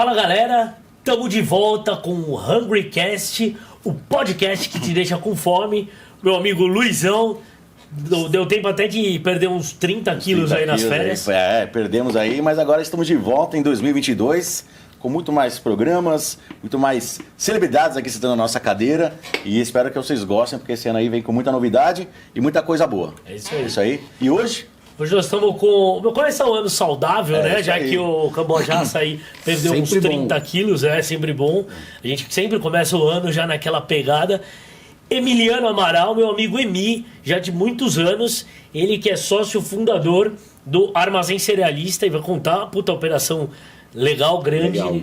Fala galera, estamos de volta com o HungryCast, o podcast que te deixa com fome. Meu amigo Luizão, deu tempo até de perder uns 30 quilos aí nas férias. Perdemos aí, mas agora estamos de volta em 2022 com muito mais programas, muito mais celebridades aqui sentando na nossa cadeira, e espero que vocês gostem, porque esse ano aí vem com muita novidade e muita coisa boa. É isso aí. Isso aí. E hoje? Hoje nós estamos com... Começa um ano saudável, né? Já que o Cambojaça aí perdeu sempre uns 30 quilos, é sempre bom. A gente sempre começa o ano já naquela pegada. Emiliano Amaral, meu amigo Emi, já de muitos anos, ele que é sócio fundador do Armazém Cerealista e vai contar uma puta operação legal, grande. Legal.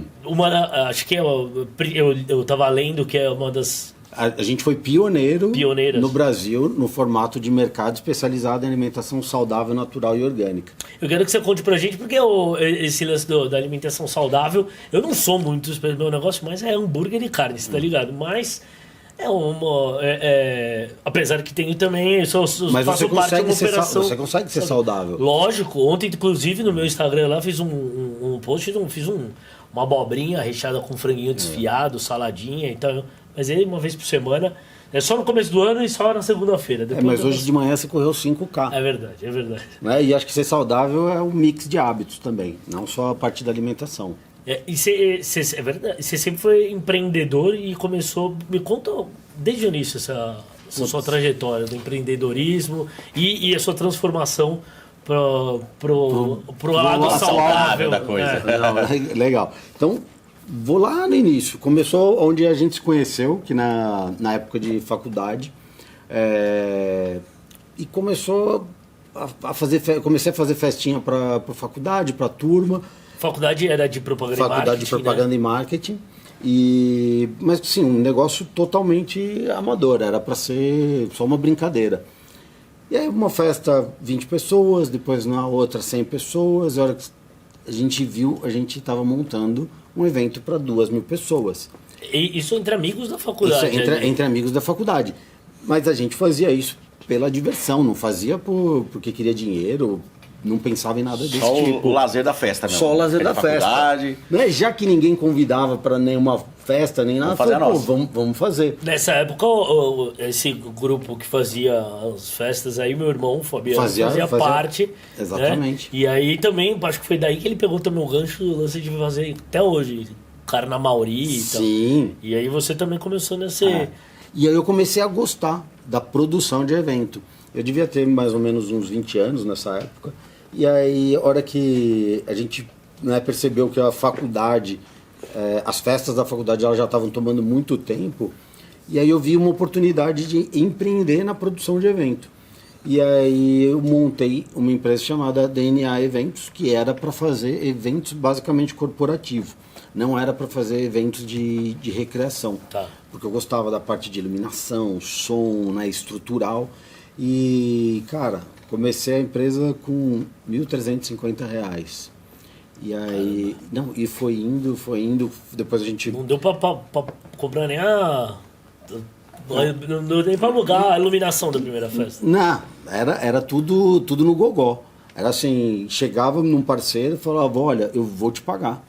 Acho que eu tava lendo que é uma das... A gente foi pioneiro no Brasil no formato de mercado especializado em alimentação saudável, natural e orgânica. Eu quero que você conte pra gente, porque esse lance da alimentação saudável, eu não sou muito, meu negócio mais é hambúrguer e carne, você tá ligado? Mas é uma... apesar que tem também... Mas você consegue ser saudável. Lógico. Ontem, inclusive, no meu Instagram lá, fiz um post, fiz uma abobrinha recheada com franguinho desfiado, saladinha, então... Mas aí, uma vez por semana, é só no começo do ano e só na segunda-feira. Mas hoje de manhã você correu 5K. É verdade. Né? E acho que ser saudável é um mix de hábitos também, não só a parte da alimentação. E você é verdade, você sempre foi empreendedor e começou... Me conta desde o início essa sua trajetória do empreendedorismo e a sua transformação pro lado saudável da coisa. Não, legal. Então... Vou lá no início. Começou onde a gente se conheceu, que na época de faculdade. E começou comecei a fazer festinha para faculdade, para turma. Faculdade era de propaganda e marketing. Faculdade de propaganda, né? E marketing. Mas sim, um negócio totalmente amador. Era para ser só uma brincadeira. E aí uma festa, 20 pessoas, depois na outra 100 pessoas. A hora que a gente viu, a gente estava montando um evento para 2.000 pessoas. E isso entre amigos da faculdade? Isso, entre amigos da faculdade. Mas a gente fazia isso pela diversão, não fazia porque queria dinheiro, não pensava em nada desse só tipo. O lazer da festa mesmo. Só o lazer da festa. Né? Já que ninguém convidava para nenhuma festa, nem nada, vamos fazer. Nessa época, esse grupo que fazia as festas aí, meu irmão Fabiano, fazia parte. Exatamente. Né? E aí também, acho que foi daí que ele pegou também o gancho do lance de fazer até hoje, Carnamauri e tal. Sim. E aí você também começou nesse... E aí eu comecei a gostar da produção de evento. Eu devia ter mais ou menos uns 20 anos nessa época. E aí, a hora que a gente percebeu que a faculdade, as festas da faculdade elas já estavam tomando muito tempo, e aí eu vi uma oportunidade de empreender na produção de evento. E aí eu montei uma empresa chamada DNA Eventos, que era para fazer eventos basicamente corporativos. Não era para fazer eventos de recreação. Tá. Porque eu gostava da parte de iluminação, som, estrutural. E, cara, comecei a empresa com R$1.350. E aí... Não, e foi indo, depois a gente... Não deu pra comprar nem Não deu nem pra alugar a iluminação da primeira festa. Não, era tudo no gogó. Era assim, chegava num parceiro e falava, olha, eu vou te pagar.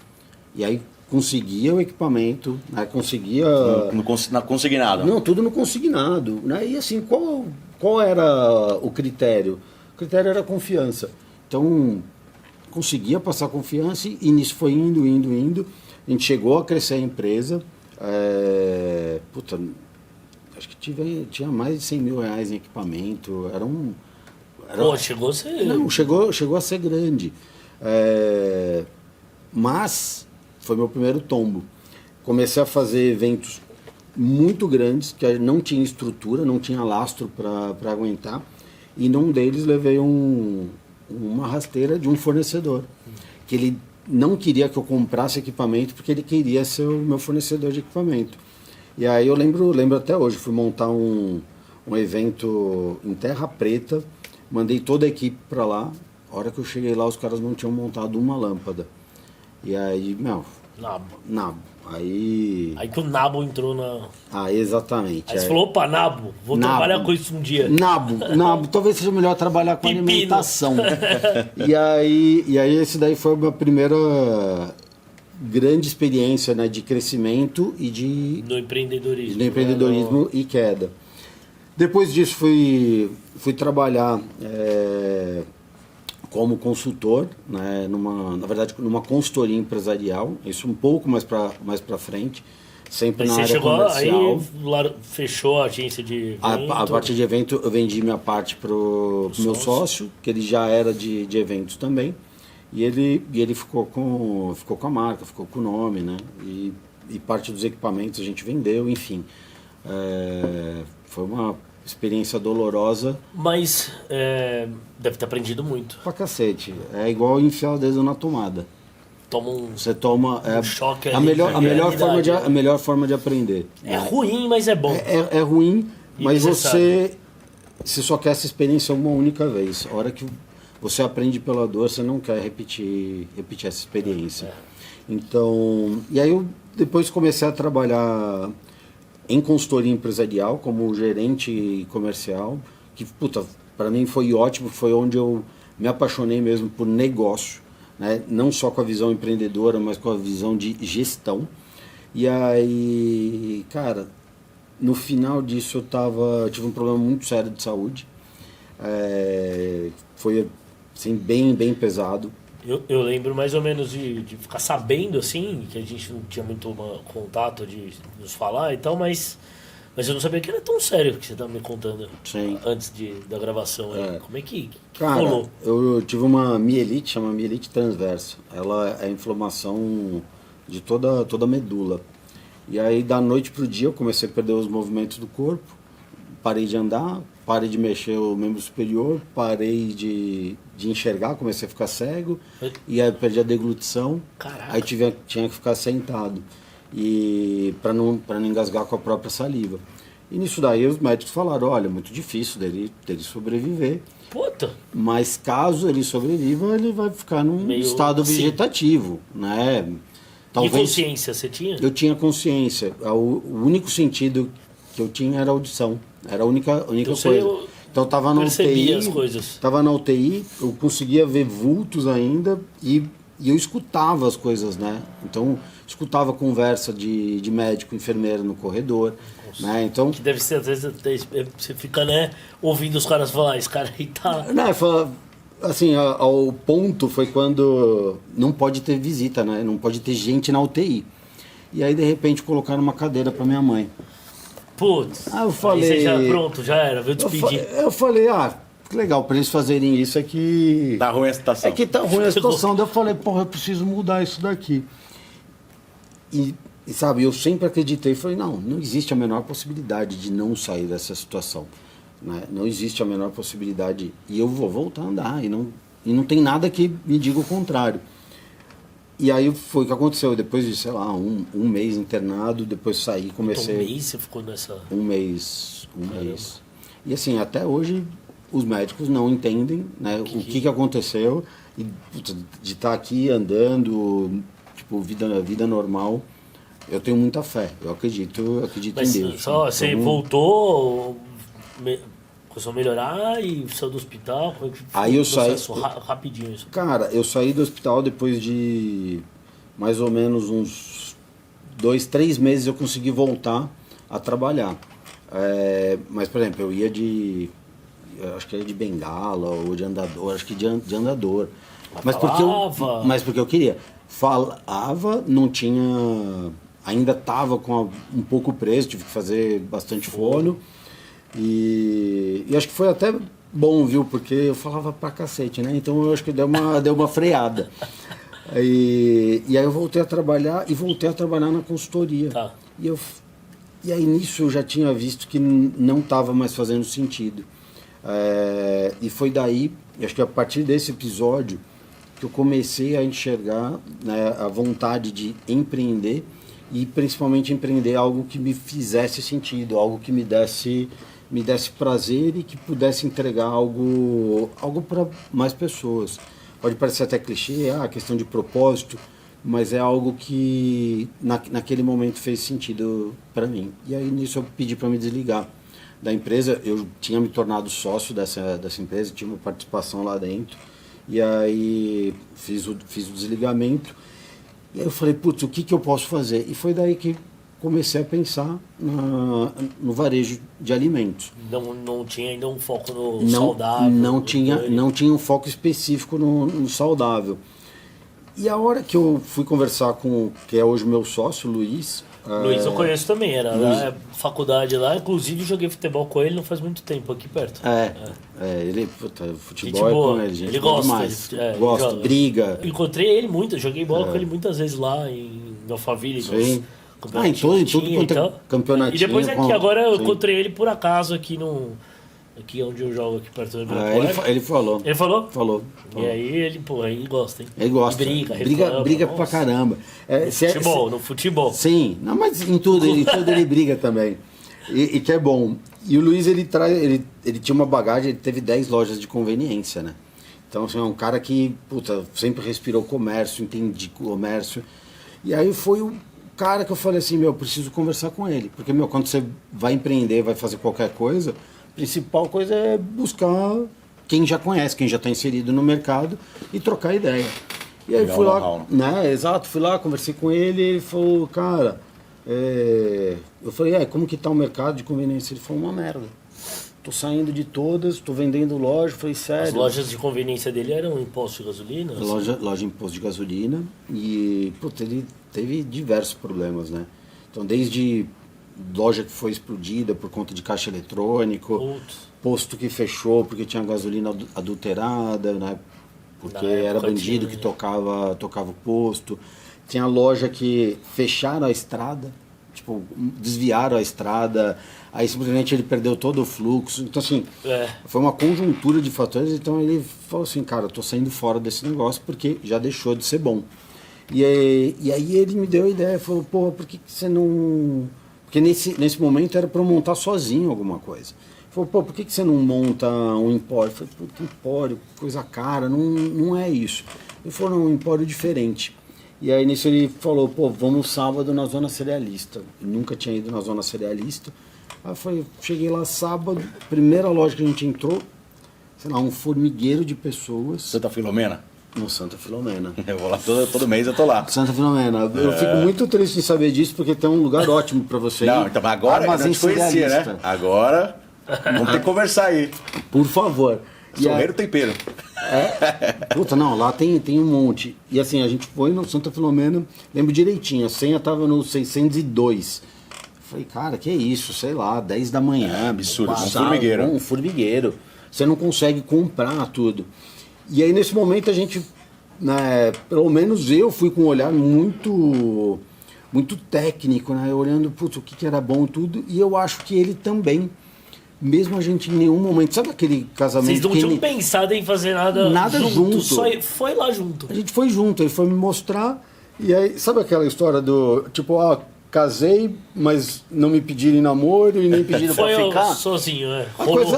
E aí conseguia o equipamento, conseguia... No consignado. Não, tudo no consignado. Né? E assim, qual era o critério? O critério era a confiança. Então, conseguia passar confiança e nisso foi indo. A gente chegou a crescer a empresa. Acho que tinha mais de R$100 mil em equipamento. Chegou a ser... Não, chegou a ser grande. Mas foi meu primeiro tombo. Comecei a fazer eventos muito grandes, que não tinha estrutura, não tinha lastro para aguentar. E num deles levei uma rasteira de um fornecedor, que ele não queria que eu comprasse equipamento, porque ele queria ser o meu fornecedor de equipamento. E aí eu lembro até hoje, fui montar um evento em Terra Preta, mandei toda a equipe para lá. A hora que eu cheguei lá, os caras não tinham montado uma lâmpada. E aí, Nabo. Aí que o Nabo entrou na... exatamente. Aí você falou, opa, Nabo, vou trabalhar com isso um dia. Nabo, talvez seja melhor trabalhar com alimentação. E aí esse daí foi a minha primeira grande experiência, né, de crescimento e de... No empreendedorismo. No empreendedorismo e queda. Depois disso fui trabalhar como consultor, né, na verdade numa consultoria empresarial, isso um pouco mais para frente, sempre Mas na você área chegou comercial. aí, fechou a agência de evento. A parte de evento eu vendi minha parte pro meu sócio, que ele já era de eventos também, e ele ficou com a marca, ficou com o nome, né, e parte dos equipamentos a gente vendeu, enfim. Foi uma experiência dolorosa. Mas deve ter aprendido muito. Pra cacete. É igual enfiar o dedo na tomada. Você toma um choque a ali, melhor forma de aprender. É ruim, mas é bom. É ruim, mas você só quer essa experiência uma única vez. A hora que você aprende pela dor, você não quer repetir essa experiência. Então, e aí eu depois comecei a trabalhar em consultoria empresarial, como gerente comercial, que, para mim foi ótimo, foi onde eu me apaixonei mesmo por negócio, né? Não só com a visão empreendedora, mas com a visão de gestão. E aí, cara, no final disso eu tive um problema muito sério de saúde, foi assim, bem pesado. Eu lembro mais ou menos de ficar sabendo, assim, que a gente não tinha muito contato de nos falar e tal, mas eu não sabia que era tão sério que você estava me contando. Sim. Antes da gravação. Como é que Cara, rolou? Eu tive uma mielite, chama mielite transversa. Ela é inflamação de toda a medula. E aí, da noite pro dia, eu comecei a perder os movimentos do corpo, parei de andar, parei de mexer o membro superior, parei de enxergar, comecei a ficar cego, e aí perdi a deglutição. Caraca. Aí tinha que ficar sentado, e para não engasgar com a própria saliva. E nisso daí os médicos falaram, olha, muito difícil dele sobreviver, Puta! mas caso ele sobreviva, ele vai ficar num estado vegetativo, né? Talvez... E consciência você tinha? Eu tinha consciência. O único sentido que eu tinha era a audição. Era a única coisa. Então eu tava na UTI. As coisas. Tava na UTI, eu conseguia ver vultos ainda e eu escutava as coisas, né? Então, escutava conversa de médico, enfermeira no corredor, né? Então... Que deve ser, às vezes, você fica, né, ouvindo os caras falar, esse cara aí tá... Não, assim, ao ponto foi quando não pode ter visita, né? Não pode ter gente na UTI. E aí, de repente, colocaram uma cadeira para minha mãe. Putz, eu falei... Aí você pronto, já era, veio despedir. Eu falei, que legal, para eles fazerem isso é que... Tá ruim a situação. É que tá ruim a situação. Daí eu falei, porra, eu preciso mudar isso daqui. E sabe, eu sempre acreditei, falei, não existe a menor possibilidade de não sair dessa situação. Né? Não existe a menor possibilidade. E eu vou voltar a andar. E não tem nada que me diga o contrário. E aí foi o que aconteceu. Depois de, sei lá, um mês internado, depois saí, comecei... Então, um mês você ficou nessa... Um mês. E assim, até hoje os médicos não entendem, né, o que aconteceu. E de estar aqui andando, tipo, vida normal, eu tenho muita fé. Eu acredito Mas em Deus. Só, você voltou... Começou a melhorar e saiu do hospital? Como é que foi? Aí eu saí... Rapidinho isso. Cara, eu saí do hospital depois de mais ou menos uns 2-3 meses eu consegui voltar a trabalhar. Mas, por exemplo, eu ia acho que era de bengala ou de andador, acho que de andador. Mas porque eu queria. Falava, não tinha... Ainda estava um pouco preso, tive que fazer bastante fono. E acho que foi até bom, viu? Porque eu falava pra cacete, né? Então eu acho que deu uma freada. E aí eu voltei a trabalhar na consultoria. Tá. E aí nisso eu já tinha visto que não estava mais fazendo sentido. E foi daí, acho que a partir desse episódio, que eu comecei a enxergar, né, a vontade de empreender e principalmente empreender algo que me fizesse sentido, algo que me desse prazer e que pudesse entregar algo para mais pessoas. Pode parecer até clichê, questão de propósito, mas é algo que naquele momento fez sentido para mim. E aí nisso eu pedi para me desligar da empresa. Eu tinha me tornado sócio dessa empresa, tinha uma participação lá dentro, e aí fiz o desligamento. E aí eu falei, putz, o que eu posso fazer? E foi daí que comecei a pensar no varejo de alimentos. Não tinha ainda um foco no saudável? Não tinha um foco específico no saudável. E a hora que eu fui conversar com, que é hoje meu sócio, Luiz... Luiz eu conheço também, era na faculdade lá, inclusive joguei futebol com ele não faz muito tempo, aqui perto. Ele, futebol é com ele, gente. Ele gosta demais. Ele gosta, briga. Encontrei ele muito, joguei bola com ele muitas vezes lá em Alphaville. Sim. Em tudo quanto é campeonatinho. E depois aqui, agora eu encontrei ele por acaso aqui onde eu jogo, aqui perto do ele falou. Ele falou? Falou. E aí ele gosta, hein? Ele gosta. E briga pra caramba. No futebol. Sim, não, mas em tudo ele briga também. E que é bom. E o Luiz, ele tinha uma bagagem, ele teve 10 lojas de conveniência, né? Então, assim, é um cara que, sempre respirou comércio, entendi comércio. E aí foi o cara que eu falei assim, preciso conversar com ele. Porque, quando você vai empreender, vai fazer qualquer coisa, a principal coisa é buscar quem já conhece, quem já está inserido no mercado e trocar ideia. E aí fui lá, né? Exato, fui lá, conversei com ele, ele falou, cara, eu falei, como que tá o mercado de conveniência? Ele falou, uma merda. Tô saindo de todas, tô vendendo loja, falei, sério. As lojas de conveniência dele eram imposto de gasolina? Loja imposto de gasolina e, ele teve diversos problemas, né? Então, desde loja que foi explodida por conta de caixa eletrônico, posto que fechou porque tinha gasolina adulterada, né? Porque era bandido que tocava o posto. Tinha loja que fecharam a estrada, desviaram a estrada, aí simplesmente ele perdeu todo o fluxo. Então, assim, foi uma conjuntura de fatores. Então ele falou assim, cara, eu tô saindo fora desse negócio porque já deixou de ser bom. E aí ele me deu a ideia, falou, por que você não... Porque nesse momento era para eu montar sozinho alguma coisa. Falou, por que você não monta um empório? Eu falei, empório, coisa cara, não é isso. Ele falou, não, um empório diferente. E aí nisso ele falou, vamos sábado na Zona Cerealista. Eu nunca tinha ido na Zona Cerealista. Aí cheguei lá sábado, primeira loja que a gente entrou, sei lá, um formigueiro de pessoas. Santa Filomena? No Santa Filomena. Eu vou lá todo mês, eu tô lá. Santa Filomena. Eu fico muito triste em saber disso, porque tem um lugar ótimo para você ir. Não, então agora eu não te conhecia, né? Agora vamos ter que conversar aí. Por favor. Sorreiro tempero. Lá tem um monte. E assim, a gente foi no Santa Filomena, lembro direitinho, a senha tava no 602. Falei, cara, que é isso? Sei lá, 10 da manhã. Absurdo, um formigueiro. Você não consegue comprar tudo. E aí, nesse momento, a gente, né, pelo menos eu fui com um olhar muito técnico, né, olhando, o que era bom tudo, e eu acho que ele também, mesmo a gente em nenhum momento, sabe aquele casamento... Vocês não tinham pensado em fazer nada junto. Só foi lá junto. A gente foi junto, ele foi me mostrar, e aí, sabe aquela história do, casei, mas não me pediram em namoro e nem pediram pra ficar? Foi sozinho,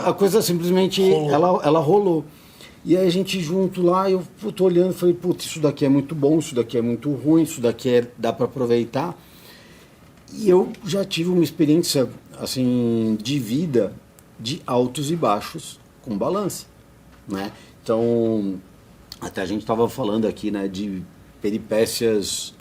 A coisa simplesmente, ela rolou. E aí a gente junto lá, eu tô olhando e falei, isso daqui é muito bom, isso daqui é muito ruim, isso daqui dá para aproveitar. E eu já tive uma experiência, assim, de vida, de altos e baixos, com balança, né? Então, até a gente tava falando aqui, né, de peripécias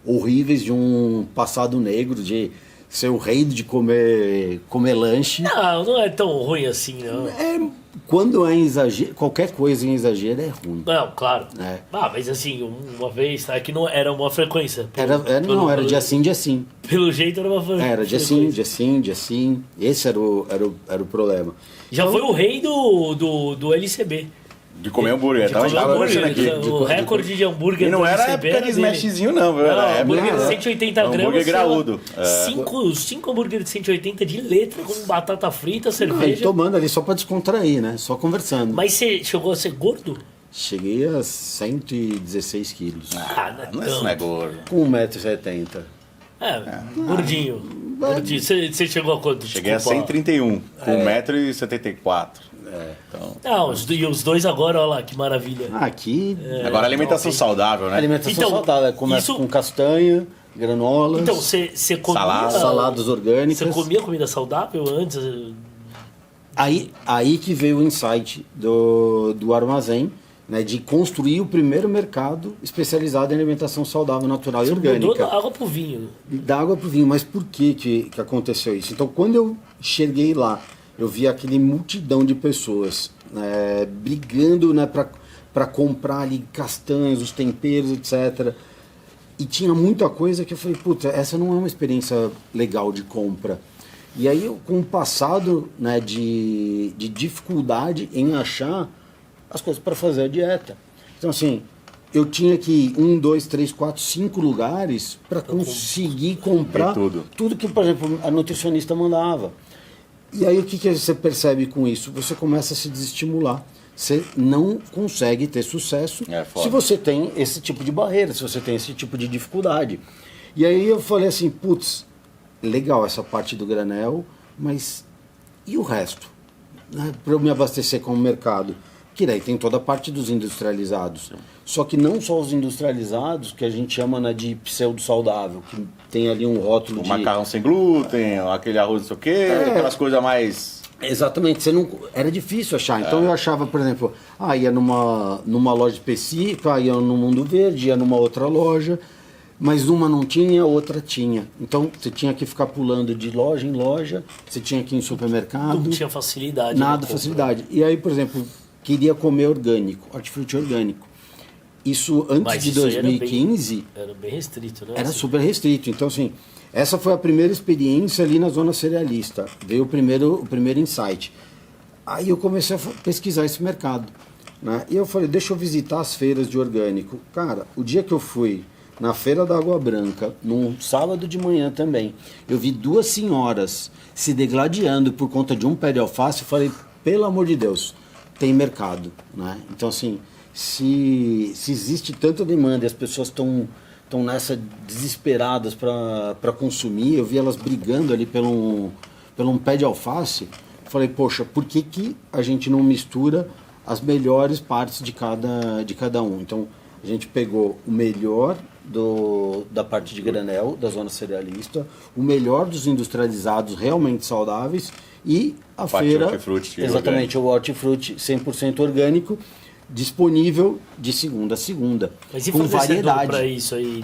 horríveis de um passado negro, de ser o rei de comer lanche. Não é tão ruim assim, não. Quando é em exagero, qualquer coisa em exagero é ruim. Não, claro. Mas assim, uma vez, que não era uma frequência. Era dia sim, dia sim. Pelo jeito era uma frequência. Era dia sim, dia sim. Esse era o problema. Já foi o rei do LCB. De comer hambúrguer, o recorde de hambúrguer. E não era época de smashzinho, não, viu? Era hambúrguer de 180 gramas. Hambúrguer graúdo. 5 hambúrguer de 180 de letra, com batata frita, cerveja. Tomando ali só pra descontrair, né? Só conversando. Mas você chegou a ser gordo? Cheguei a 116 quilos. Não é gordo. Com 1,70 m. Gordinho. Você chegou a quanto? Cheguei a 131, com 1,74 m. Não, e os dois agora, olha lá, que maravilha. Aqui. Agora alimentação saudável, né? Alimentação saudável. Começa com castanha, granolas. Então, você comia. Saladas orgânicas. Você comia comida saudável antes? Aí que veio o insight do armazém, né, de construir o primeiro mercado especializado em alimentação saudável, natural e orgânica. Mudou da água pro vinho. Da água para o vinho, mas por que aconteceu isso? Então, quando eu cheguei lá, eu vi aquele multidão de pessoas brigando, né, para comprar ali castanhas, os temperos, etc. E tinha muita coisa que eu falei, puta, essa não é uma experiência legal de compra. E aí, com o passado, né, de dificuldade em achar as coisas para fazer a dieta. Então, assim, eu tinha que ir 1, 2, 3, 4, 5 lugares para conseguir comprar tudo que, por exemplo, a nutricionista mandava. E aí, o que você percebe com isso? Você começa a se desestimular. Você não consegue ter sucesso se você tem esse tipo de barreira, se você tem esse tipo de dificuldade. E aí eu falei assim, putz, legal essa parte do granel, mas e o resto? Né, para eu me abastecer com o mercado? Que daí tem toda a parte dos industrializados. Só que não só os industrializados, que a gente chama, né, de pseudo-saudável, que tem ali um rótulo de... macarrão sem glúten, aquele arroz não sei o quê, aquelas coisas mais... Exatamente, era difícil achar. Então eu achava, por exemplo, ia numa loja específica, ia no Mundo Verde, ia numa outra loja, mas uma não tinha, outra tinha. Então você tinha que ficar pulando de loja em loja, você tinha que ir em supermercado. Não tinha facilidade. Nada facilidade. E aí, por exemplo, queria comer orgânico, hortifruti orgânico. Isso antes de 2015... Era bem restrito, né? Era super restrito. Então, assim, essa foi a primeira experiência ali na zona cerealista. Veio o primeiro insight. Aí eu comecei a pesquisar esse mercado, né? E eu falei, deixa eu visitar as feiras de orgânico. Cara, o dia que eu fui na Feira da Água Branca, num sábado de manhã também, eu vi 2 senhoras se degladiando por conta de um pé de alface. Eu falei, pelo amor de Deus, tem mercado, né? Então, assim, se existe tanta demanda e as pessoas estão nessa desesperadas para consumir, eu vi elas brigando ali pelo um pé de alface. Falei, poxa, por que a gente não mistura as melhores partes de cada um? Então, a gente pegou o melhor da parte de granel, da zona cerealista, o melhor dos industrializados realmente saudáveis e a feira... Exatamente, o hortifruti 100% orgânico, disponível de segunda a segunda, mas e com variedade. Para isso aí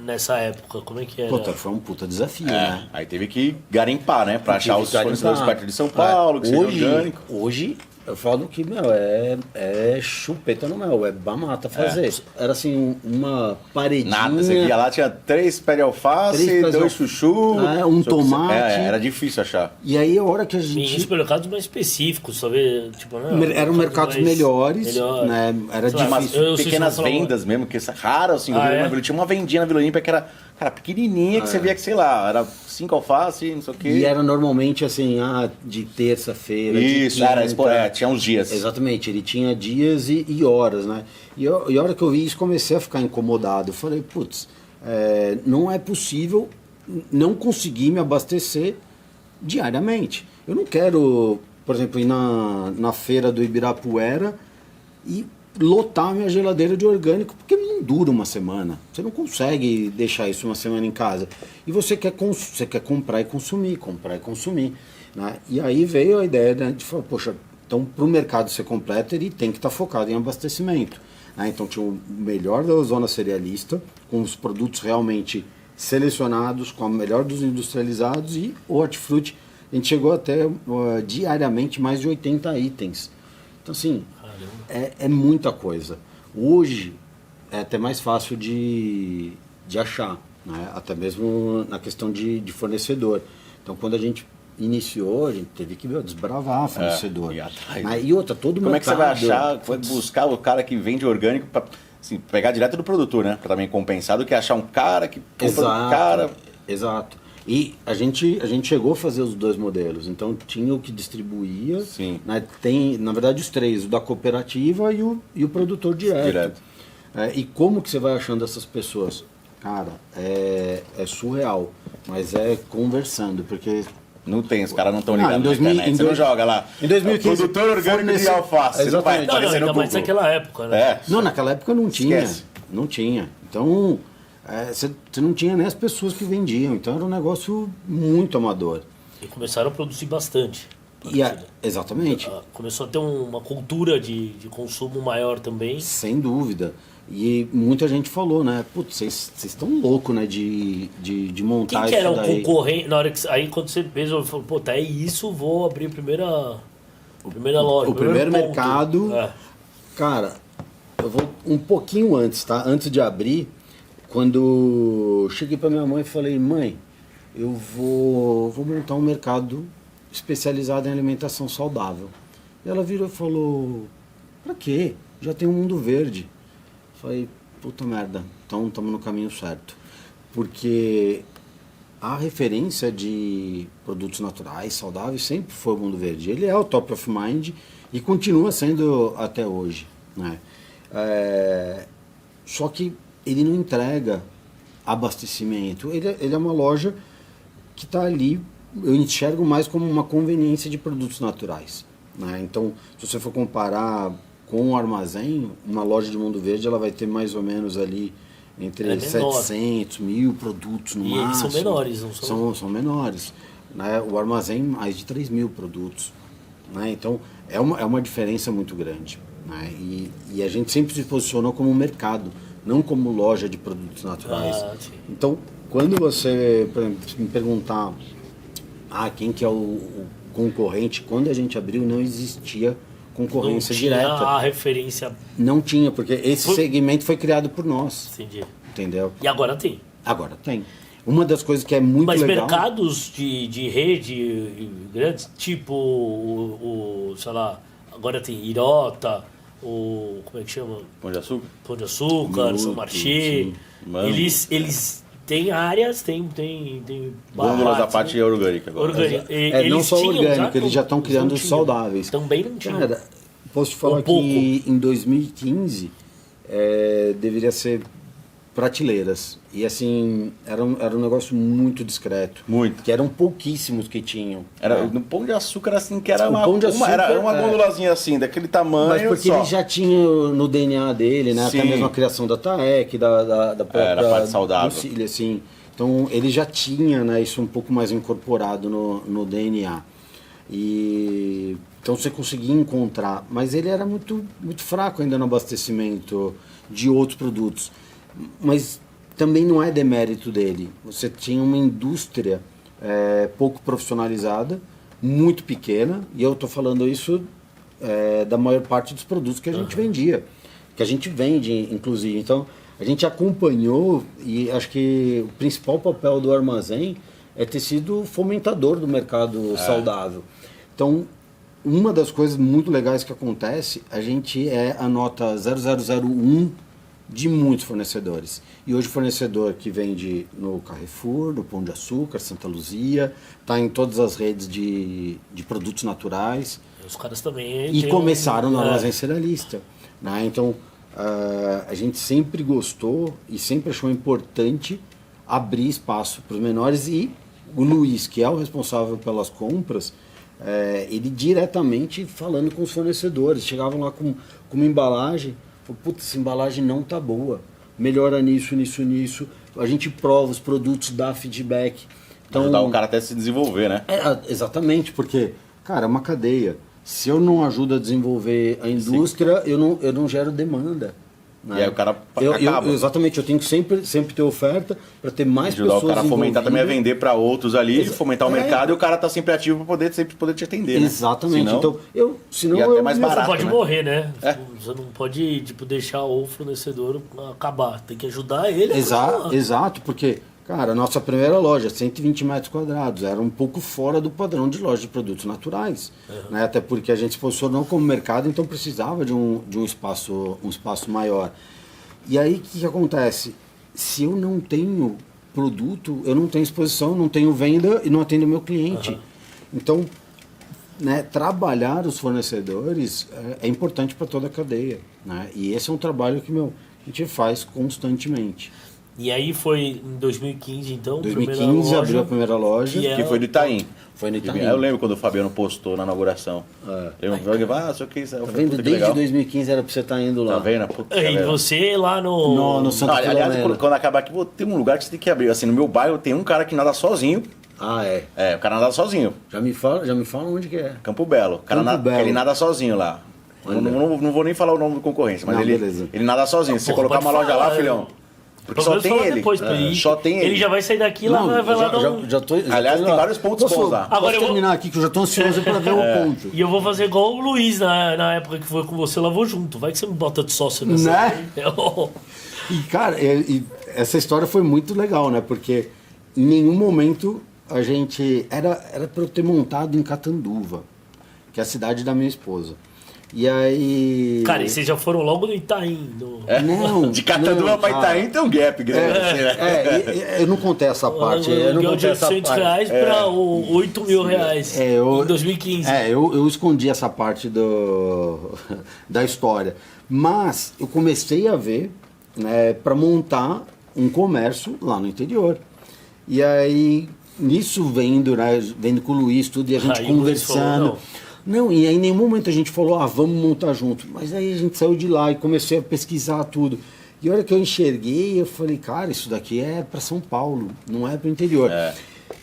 nessa época, como é que era? Puta, foi um puta desafio, né? Aí teve que garimpar, né? Para achar os fornecedores perto de São Paulo, que seria orgânico. Hoje, eu falo que, é chupeta no mel, é mamata fazer. Era assim, uma paredinha... Nada, você via lá, tinha 3 pés de alface, 2 chuchu... um tomate... era difícil achar. E aí, a hora que a gente... Em supermercados mais específicos, só ver, tipo... Não, eram mercados melhores, né? Era difícil. Pequenas vendas mesmo, que é raro, assim. Tinha uma vendinha na Vila Olímpia que era, cara, pequenininha, que você via que, sei lá, era 5 alface, não sei o quê. E era normalmente, assim, de terça-feira, isso, tinha uns dias. Exatamente, ele tinha dias e horas, né? E a hora que eu vi isso, comecei a ficar incomodado. Eu falei, putz, não é possível não conseguir me abastecer diariamente. Eu não quero, por exemplo, ir na feira do Ibirapuera e lotar minha geladeira de orgânico, porque não dura uma semana. Você não consegue deixar isso uma semana em casa. E você quer comprar e consumir, né? E aí veio a ideia, né, de falar, poxa, então para o mercado ser completo, ele tem que estar focado em abastecimento, né? Então tinha o melhor da zona cerealista, com os produtos realmente selecionados, com o melhor dos industrializados, e o hortifruti, a gente chegou até diariamente mais de 80 itens. Então, assim, é muita coisa. Hoje é até mais fácil de achar, né? Até mesmo na questão de fornecedor. Então, quando a gente iniciou, a gente teve que desbravar fornecedor. E outra, todo mundo. Como é que você vai achar, vai buscar o cara que vende orgânico para assim, pegar direto do produtor, né? Para também compensar do que achar um cara que compra do cara. Exato. E a gente chegou a fazer os 2 modelos. Então tinha o que distribuía, né? Tem, na verdade, os 3, o da cooperativa e o produtor direto. E como que você vai achando essas pessoas? Cara, é surreal, mas é conversando, porque... Não tem, os caras não estão ligados na internet. Você não joga lá. Em 2015, produtor orgânico de alface. Exatamente. Não vai aparecer no Google. Mas naquela época, né? Não, naquela época não tinha. Esquece. Não tinha. Então, você não tinha nem as pessoas que vendiam. Então era um negócio muito amador. E começaram a produzir bastante. Exatamente. Começou a ter uma cultura de consumo maior também. Sem dúvida. E muita gente falou, né? Putz, vocês estão loucos, né? De montar Quem que era isso o daí. concorrente? Na hora que, aí quando você pensou, falou, pô, tá, é isso, vou abrir a primeira loja. O primeiro ponto. mercado, cara, eu vou um pouquinho antes, tá? Antes de abrir, quando cheguei pra minha mãe e falei, mãe, eu vou montar um mercado especializado em alimentação saudável. E ela virou e falou, pra quê? Já tem um Mundo Verde. Falei, puta merda, então estamos no caminho certo. Porque a referência de produtos naturais, saudáveis, sempre foi o Mundo Verde. Ele é o top of mind e continua sendo até hoje, né? Só que ele não entrega abastecimento. Ele é uma loja que está ali, eu enxergo mais como uma conveniência de produtos naturais, né? Então, se você for comparar com o armazém, uma loja de Mundo Verde ela vai ter mais ou menos ali entre 700, 1000 produtos no máximo. E eles são menores, não são? São menores, né? O armazém, mais de 3.000 produtos, né? Então, é uma diferença muito grande, né? E a gente sempre se posicionou como um mercado, não como loja de produtos naturais. Então, quando você me perguntar quem que é o concorrente, quando a gente abriu não existia concorrência direta. Não tinha a referência. Não tinha, porque esse segmento foi criado por nós. Entendi. Entendeu? E agora tem. Agora tem. Uma das coisas que é muito Mas legal... Mas mercados de rede grandes, tipo sei lá, agora tem Irota, como é que chama? Pão de Açúcar? Pão de Açúcar, São Marché. Eles têm áreas, tem gôndolas da parte orgânica agora. Não só orgânica, eles já estão criando os saudáveis. Também não tinha. Cara, posso te falar que em 2015 deveria ser prateleiras. E assim, era um negócio muito discreto. Muito. Que eram pouquíssimos que tinham. No Pão de Açúcar, assim, que era o Pão de Açúcar, era uma gôndolazinha assim, daquele tamanho. Mas porque só. ele já tinha no DNA dele, né? Sim. Até mesmo a criação da TAEC, da própria... da parte saudável. Docília, assim. Então, ele já tinha, né, isso um pouco mais incorporado no DNA. Então, você conseguia encontrar. Mas ele era muito, muito fraco ainda no abastecimento de outros produtos. Mas também não é demérito dele. Você tinha uma indústria pouco profissionalizada, muito pequena, e eu estou falando isso da maior parte dos produtos que a gente vendia, que a gente vende, inclusive. Então, a gente acompanhou, e acho que o principal papel do armazém é ter sido fomentador do mercado saudável. Então, uma das coisas muito legais que acontece, a gente é a nota 0001 de muitos fornecedores. E hoje o fornecedor que vende no Carrefour, no Pão de Açúcar, Santa Luzia, está em todas as redes de produtos naturais. Os caras também... E começaram no armazém cerealista, né? Então, a gente sempre gostou e sempre achou importante abrir espaço para os menores, e o Luiz, que é o responsável pelas compras, ele diretamente falando com os fornecedores. Chegavam lá com uma embalagem, putz, essa embalagem não tá boa, melhora nisso. A gente prova os produtos, dá feedback. Então, ajudar o cara até a se desenvolver, né? Exatamente, porque, cara, é uma cadeia. Se eu não ajudo a desenvolver a indústria, eu não gero demanda. Né? E aí o cara acaba. Exatamente, eu tenho que sempre ter oferta para ter mais ajudar pessoas o cara a fomentar também a vender para outros ali, fomentar o mercado, e o cara tá sempre ativo para sempre poder te atender, né? Exatamente. Senão e até mais Você barato, pode né? morrer, né? Você não pode deixar o fornecedor acabar. Tem que ajudar ele. Exato, porque, cara, a nossa primeira loja, 120 metros quadrados, era um pouco fora do padrão de loja de produtos naturais. Né? Até porque a gente se posicionou como mercado, então precisava de um espaço maior. E aí, o que acontece? Se eu não tenho produto, eu não tenho exposição, não tenho venda e não atendo o meu cliente. Então, né, trabalhar os fornecedores é importante para toda a cadeia. Né? E esse é um trabalho que a gente faz constantemente. E aí foi em 2015, então? 2015 abriu a primeira loja. Que foi do Itaim. Foi no Itaim. Eu lembro quando o Fabiano postou na inauguração. Eu só que isso tá vendo? Desde 2015 era pra você estar indo lá. Tá vendo? E você lá no Santa Filomena. Aliás, quando acabar aqui, tem um lugar que você tem que abrir. Assim, no meu bairro tem um cara que nada sozinho Ah, é. É, o cara nada sozinho. Já me fala onde que é. Campo Belo. O cara Campo Belo. ele nada sozinho lá. Não vou nem falar o nome do concorrente, mas Não, ele beleza. nada sozinho. Se você colocar uma loja lá, filhão. Porque só tem ele. Depois, só tem ele. Ele já vai sair daqui lá, vai lá dar um... Aliás, tem vários pontos bons lá. Agora eu vou terminar aqui, que eu já tô ansioso pra ver o ponto. E eu vou fazer igual o Luiz na época que foi com você, lá vou junto. Vai que você me bota de sócio nessa. Né? E, cara, essa história foi muito legal, né? Porque em nenhum momento a gente... Era pra eu ter montado em Catanduva, que é a cidade da minha esposa. E aí... Cara, e vocês já foram logo no Itaim? Não. De Catanduva pra Itaim tem um gap grande. Eu não contei essa parte. Eu não contei essa parte. R$800 para R$8.000 em 2015. Eu escondi essa parte da história. Mas eu comecei a ver, né, para montar um comércio lá no interior. E aí, nisso vendo com o Luiz, tudo, e a gente conversando... Não, e aí em nenhum momento a gente falou, vamos montar junto. Mas aí a gente saiu de lá e comecei a pesquisar tudo. E a hora que eu enxerguei, eu falei, cara, isso daqui é para São Paulo, não é para o interior.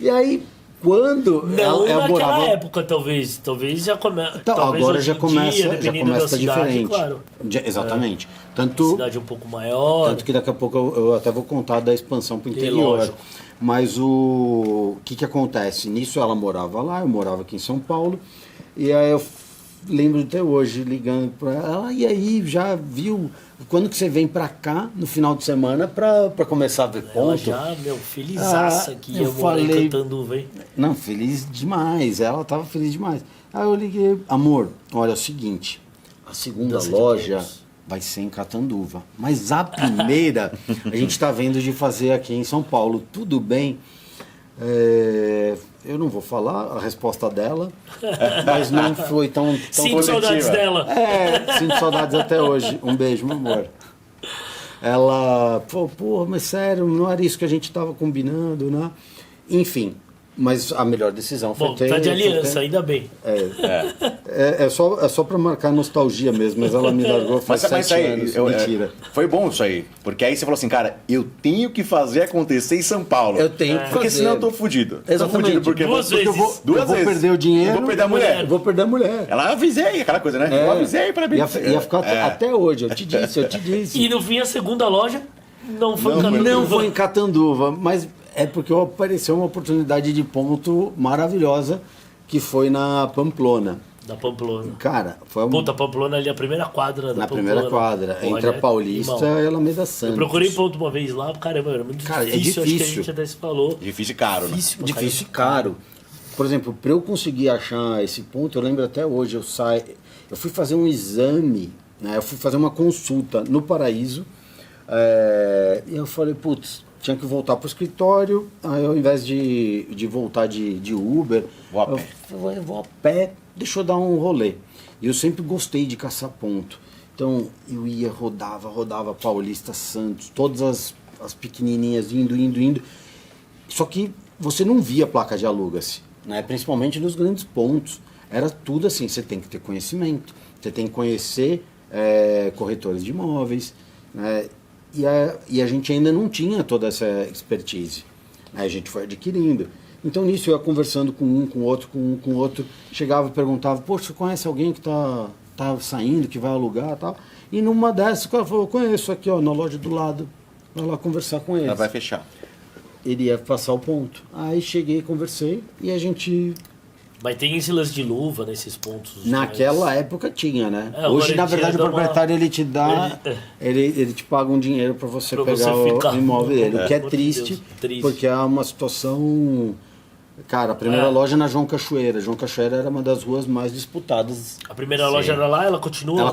E aí, quando... Não, naquela época, talvez já começa... Agora já começa a estar diferente. Claro. Exatamente. Cidade um pouco maior. Tanto que daqui a pouco eu até vou contar da expansão para o interior. Mas o que acontece? Nisso ela morava lá, eu morava aqui em São Paulo. E aí eu lembro até hoje, ligando para ela, e aí já viu, quando que você vem para cá, no final de semana, para começar a ver ponto? Ela já, felizaça aqui, eu falei, cantando, velho. Não, feliz demais, ela tava feliz demais. Aí eu liguei, amor, olha, é o seguinte, a segunda loja vai ser em Catanduva, mas a primeira a gente tá vendo de fazer aqui em São Paulo, tudo bem? Eu não vou falar a resposta dela, mas não foi tão Sinto saudades dela. Sinto saudades até hoje. Um beijo, meu amor. Ela falou, porra, mas sério, não era isso que a gente estava combinando, né? Enfim, mas a melhor decisão foi ter... Tá de aliança, ainda bem. É só para marcar nostalgia mesmo, mas ela me largou faz 7 anos. Mentira. Foi bom isso aí, porque aí você falou assim, cara, eu tenho que fazer acontecer em São Paulo. Eu tenho que fazer. Porque senão eu tô fudido. Exatamente. Duas vezes. Eu vou perder o dinheiro. Eu vou perder a mulher. Eu vou perder a mulher. Ela avisei, aquela coisa, né? Eu avisei pra mim. Ia ficar até hoje, eu te disse. E no fim, a segunda loja não foi em Catanduva, mas é porque apareceu uma oportunidade de ponto maravilhosa, que foi na Pamplona. Da Pamplona. Cara, foi uma... Puta, Pamplona ali, a primeira quadra da Pamplona. Na primeira quadra, entre a Paulista e a Alameda Santos. Eu procurei ponto uma vez lá, caramba, era muito difícil. É difícil. Acho que a gente até se falou. Difícil e caro, né? Difícil e caro. Por exemplo, para eu conseguir achar esse ponto, eu lembro até hoje, eu fui fazer um exame, né? Eu fui fazer uma consulta no Paraíso, e eu falei, putz, tinha que voltar para o escritório, aí ao invés de voltar de Uber, eu vou a pé, deixa eu dar um rolê. E eu sempre gostei de caçar ponto. Então eu ia, rodava Paulista, Santos, todas as pequenininhas, indo. Só que você não via placa de aluga-se, né? Principalmente nos grandes pontos. Era tudo assim, você tem que ter conhecimento, você tem que conhecer corretores de imóveis, né? E a gente ainda não tinha toda essa expertise. Aí a gente foi adquirindo. Então nisso eu ia conversando com um, com outro, chegava e perguntava, poxa, você conhece alguém que tá saindo, que vai alugar e tal? E numa dessas o cara falou, conheço aqui, ó, na loja do lado, vai lá conversar com ele. Ela vai fechar. Ele ia passar o ponto. Aí cheguei, conversei e a gente... Mas tem esse lance de luva nesses pontos. Naquela época tinha, né? Hoje, na verdade, o proprietário ele te dá, ele te paga um dinheiro para você pegar o imóvel dele. O que é triste, porque é uma situação... Cara, a primeira loja na João Cachoeira. João Cachoeira era uma das ruas mais disputadas. A primeira loja era lá, ela continua? Ela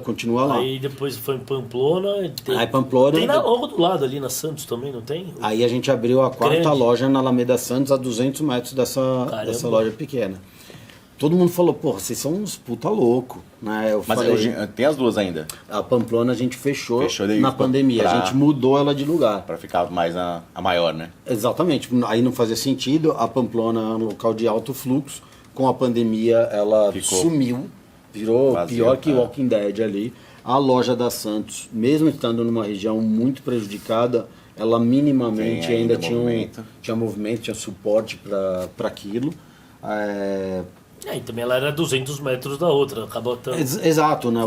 continua lá. Aí depois foi em Pamplona. Aí Pamplona... Tem logo do lado ali na Santos também, não tem? Aí a gente abriu a quarta loja na Alameda Santos, a 200 metros dessa loja pequena. Todo mundo falou, porra, vocês são uns puta louco, né? Mas hoje tem as duas ainda? A Pamplona a gente fechou na pandemia, a gente mudou ela de lugar. Para ficar mais a maior, né? Exatamente, aí não fazia sentido, a Pamplona é um local de alto fluxo, com a pandemia ela sumiu, virou vazio, pior que Walking Dead ali. A loja da Santos, mesmo estando numa região muito prejudicada, ela minimamente Tem ainda ainda tinha movimento. tinha movimento, tinha suporte para aquilo. E também ela era 200 metros da outra, acabou Exato, né?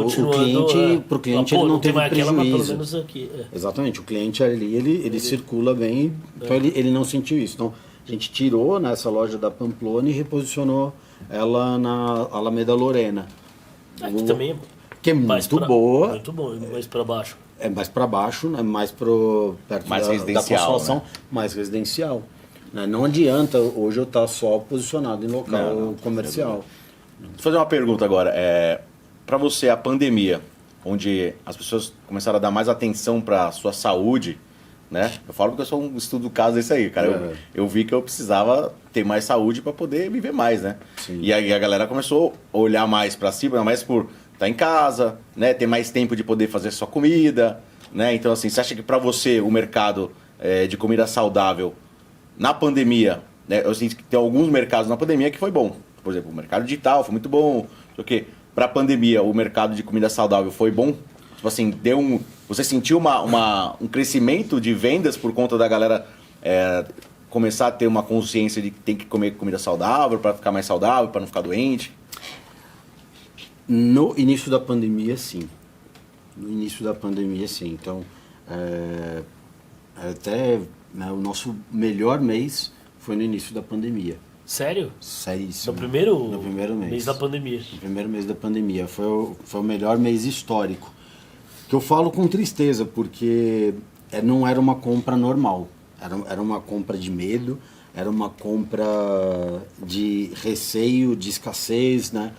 Pro cliente ele não teve mais aquela, mas pelo prejuízo. menos aqui. Exatamente, o cliente ali, ele circula bem, então ele não sentiu isso. Então, a gente tirou nessa loja da Pamplona e reposicionou ela na Alameda Lorena. Aqui também Que é muito boa. Muito bom, mais para baixo. É mais para baixo, né? Mais perto Mais da residencial, consolação, né? mais residencial. Né? Não adianta hoje eu estar só posicionado em local comercial. Vou fazer uma pergunta agora. Para você, a pandemia, onde as pessoas começaram a dar mais atenção para a sua saúde, né? Eu falo porque eu sou um estudo do caso desse aí, cara. Eu vi que eu precisava ter mais saúde para poder viver mais, né? Sim. E aí a galera começou a olhar mais para si, mais por estar em casa, né? Ter mais tempo de poder fazer sua comida, né? Então, assim, você acha que para você o mercado de comida saudável na pandemia, né? Eu sinto que tem alguns mercados na pandemia que foi bom. Por exemplo, o mercado digital foi muito bom. Não sei o quê. Para a pandemia, o mercado de comida saudável foi bom? Tipo assim, você sentiu um crescimento de vendas por conta da galera começar a ter uma consciência de que tem que comer comida saudável para ficar mais saudável, para não ficar doente? No início da pandemia, sim. No início da pandemia, sim. Então, até né, o nosso melhor mês foi no início da pandemia. Sério? Seríssimo. No primeiro mês da pandemia. No primeiro mês da pandemia. Foi o melhor mês histórico. Que eu falo com tristeza, porque não era uma compra normal. Era uma compra de medo, era uma compra de receio, de escassez, né?